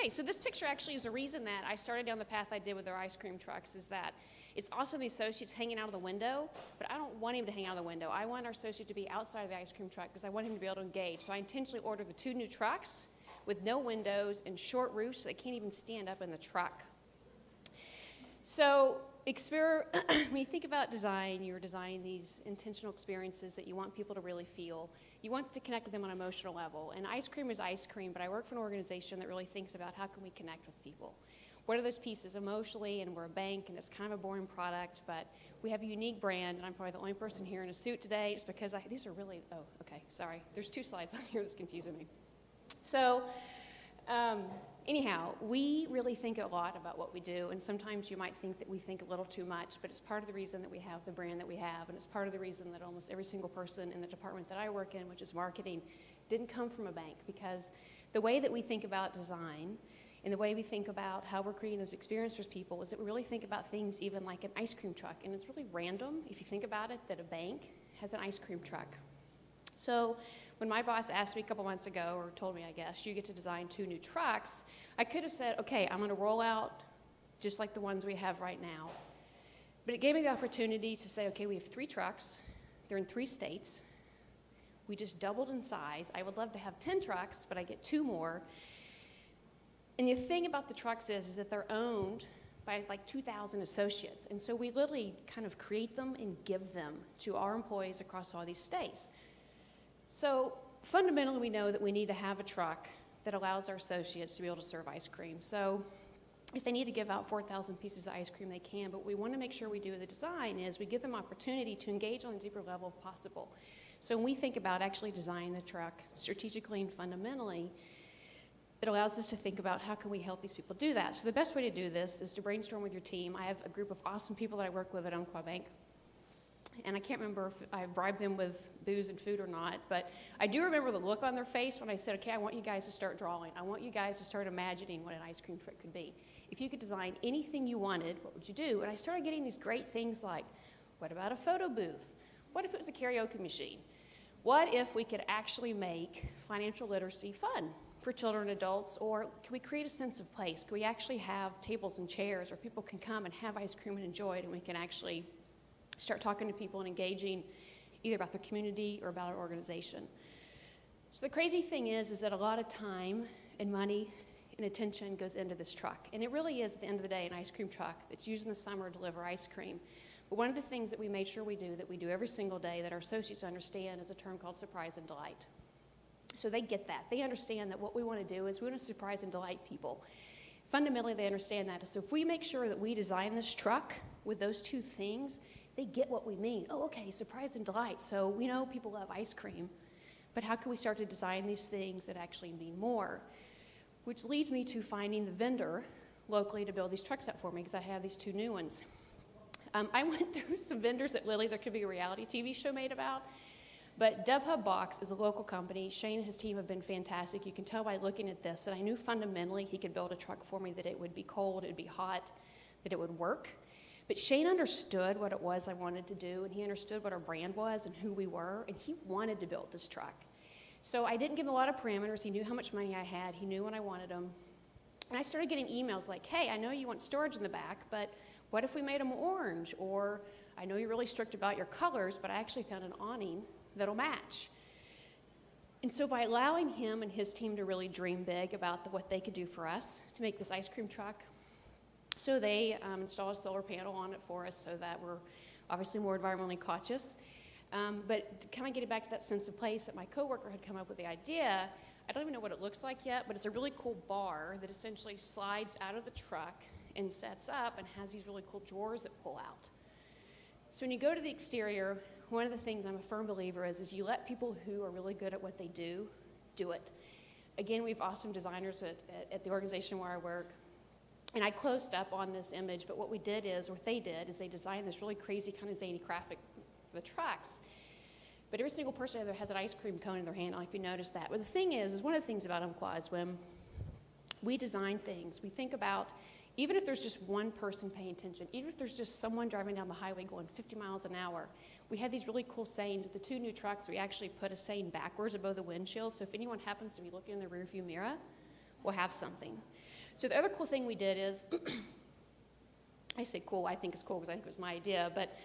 Okay, so this picture actually is the reason that I started down the path I did with our ice cream trucks, is that it's awesome the associates hanging out of the window, but I don't want him to hang out of the window. I want our associate to be outside of the ice cream truck because I want him to be able to engage. So I intentionally ordered the 2 new trucks with no windows and short roofs so they can't even stand up in the truck. So when you think about design, you're designing these intentional experiences that you want people to really feel. You want to connect with them on an emotional level. And ice cream is ice cream, but I work for an organization that really thinks about how can we connect with people. What are those pieces emotionally? And we're a bank, and it's kind of a boring product, but we have a unique brand, and I'm probably the only person here in a suit today just because these are really, oh, okay, sorry. There's 2 slides on here that's confusing me. So, anyhow, we really think a lot about what we do, and sometimes you might think that we think a little too much, but it's part of the reason that we have the brand that we have, and it's part of the reason that almost every single person in the department that I work in, which is marketing, didn't come from a bank, because the way that we think about design and the way we think about how we're creating those experiences for people is that we really think about things even like an ice cream truck, and it's really random, if you think about it, that a bank has an ice cream truck. So when my boss asked me a couple months ago, or told me, I guess, you get to design 2 new trucks, I could have said, okay, I'm going to roll out just like the ones we have right now. But it gave me the opportunity to say, okay, we have 3 trucks. They're in 3 states. We just doubled in size. I would love to have 10 trucks, but I get 2 more. And the thing about the trucks is that they're owned by like 2,000 associates. And so we literally kind of create them and give them to our employees across all these states. So fundamentally, we know that we need to have a truck that allows our associates to be able to serve ice cream. So if they need to give out 4,000 pieces of ice cream, they can. But what we want to make sure we do with the design is we give them opportunity to engage on a deeper level if possible. So when we think about actually designing the truck strategically and fundamentally, it allows us to think about how can we help these people do that. So the best way to do this is to brainstorm with your team. I have a group of awesome people that I work with at Umpqua Bank. And I can't remember if I bribed them with booze and food or not, but I do remember the look on their face when I said, okay, I want you guys to start drawing. I want you guys to start imagining what an ice cream truck could be. If you could design anything you wanted, what would you do? And I started getting these great things like, what about a photo booth? What if it was a karaoke machine? What if we could actually make financial literacy fun for children and adults? Or can we create a sense of place? Can we actually have tables and chairs where people can come and have ice cream and enjoy it, and we can actually start talking to people and engaging either about their community or about our organization. So the crazy thing is that a lot of time and money and attention goes into this truck. And it really is, at the end of the day, an ice cream truck that's used in the summer to deliver ice cream. But one of the things that we made sure we do every single day, that our associates understand, is a term called surprise and delight. So they get that. They understand that what we want to do is we want to surprise and delight people. Fundamentally, they understand that. So if we make sure that we design this truck with those 2 things, they get what we mean. Oh, okay, surprise and delight. So we know people love ice cream, but how can we start to design these things that actually mean more? Which leads me to finding the vendor locally to build these trucks out for me, because I have these 2 new ones. I went through some vendors at Lilly there could be a reality TV show made about, but DubHub Box is a local company. Shane and his team have been fantastic. You can tell by looking at this that I knew fundamentally he could build a truck for me, that it would be cold, it would be hot, that it would work. But Shane understood what it was I wanted to do, and he understood what our brand was and who we were, and he wanted to build this truck. So I didn't give him a lot of parameters. He knew how much money I had. He knew when I wanted them. And I started getting emails like, hey, I know you want storage in the back, but what if we made them orange? Or I know you're really strict about your colors, but I actually found an awning that'll match. And so by allowing him and his team to really dream big about what they could do for us to make this ice cream truck, so they installed a solar panel on it for us so that we're obviously more environmentally conscious. But kind of getting back to that sense of place, that my coworker had come up with the idea. I don't even know what it looks like yet, but it's a really cool bar that essentially slides out of the truck and sets up and has these really cool drawers that pull out. So when you go to the exterior, one of the things I'm a firm believer is you let people who are really good at what they do it. Again, we have awesome designers at the organization where I work. And I closed up on this image, but what they did is they designed this really crazy kind of zany graphic for the trucks. But every single person either has an ice cream cone in their hand, I don't know if you noticed that. But the thing is one of the things about Umpqua is when we design things, we think about, even if there's just one person paying attention, even if there's just someone driving down the highway going 50 miles an hour, we have these really cool sayings. At the 2 new trucks, we actually put a saying backwards above the windshield, so if anyone happens to be looking in the rearview mirror, we'll have something. So the other cool thing we did is, I say cool, I think it's cool because I think it was my idea, but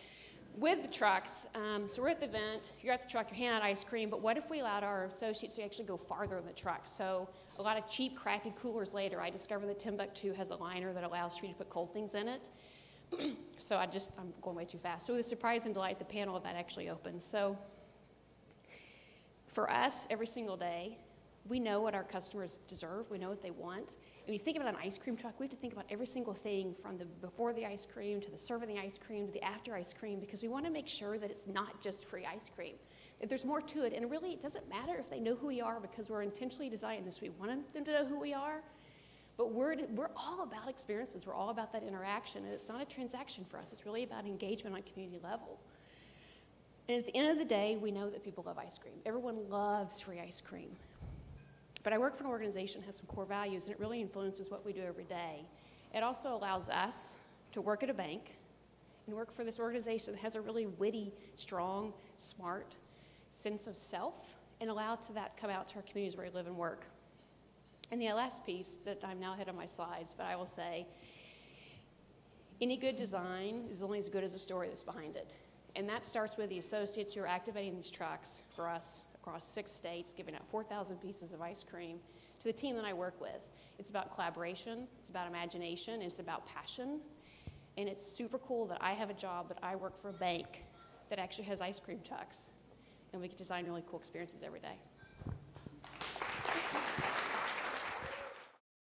with the trucks, so we're at the event, you're at the truck, you're handing out ice cream, but what if we allowed our associates to actually go farther in the truck? So a lot of cheap, crappy coolers later, I discovered that Timbuktu has a liner that allows for you to put cold things in it. So I'm going way too fast. So with surprise and delight, the panel of that actually opened. So for us, every single day, we know what our customers deserve. We know what they want. And when you think about an ice cream truck, we have to think about every single thing from the before the ice cream to the serving the ice cream to the after ice cream, because we want to make sure that it's not just free ice cream, that there's more to it. And really, it doesn't matter if they know who we are, because we're intentionally designing this. We want them to know who we are, but we're all about experiences. We're all about that interaction, and it's not a transaction for us. It's really about engagement on a community level. And at the end of the day, we know that people love ice cream. Everyone loves free ice cream. But I work for an organization that has some core values, and it really influences what we do every day. It also allows us to work at a bank and work for this organization that has a really witty, strong, smart sense of self, and allow that come out to our communities where we live and work. And the last piece that I'm now ahead of my slides, but I will say, any good design is only as good as the story that's behind it. And that starts with the associates who are activating these trucks for us across 6 states, giving out 4,000 pieces of ice cream, to the team that I work with. It's about collaboration, it's about imagination, it's about passion, and it's super cool that I have a job, that I work for a bank that actually has ice cream trucks, and we can design really cool experiences every day.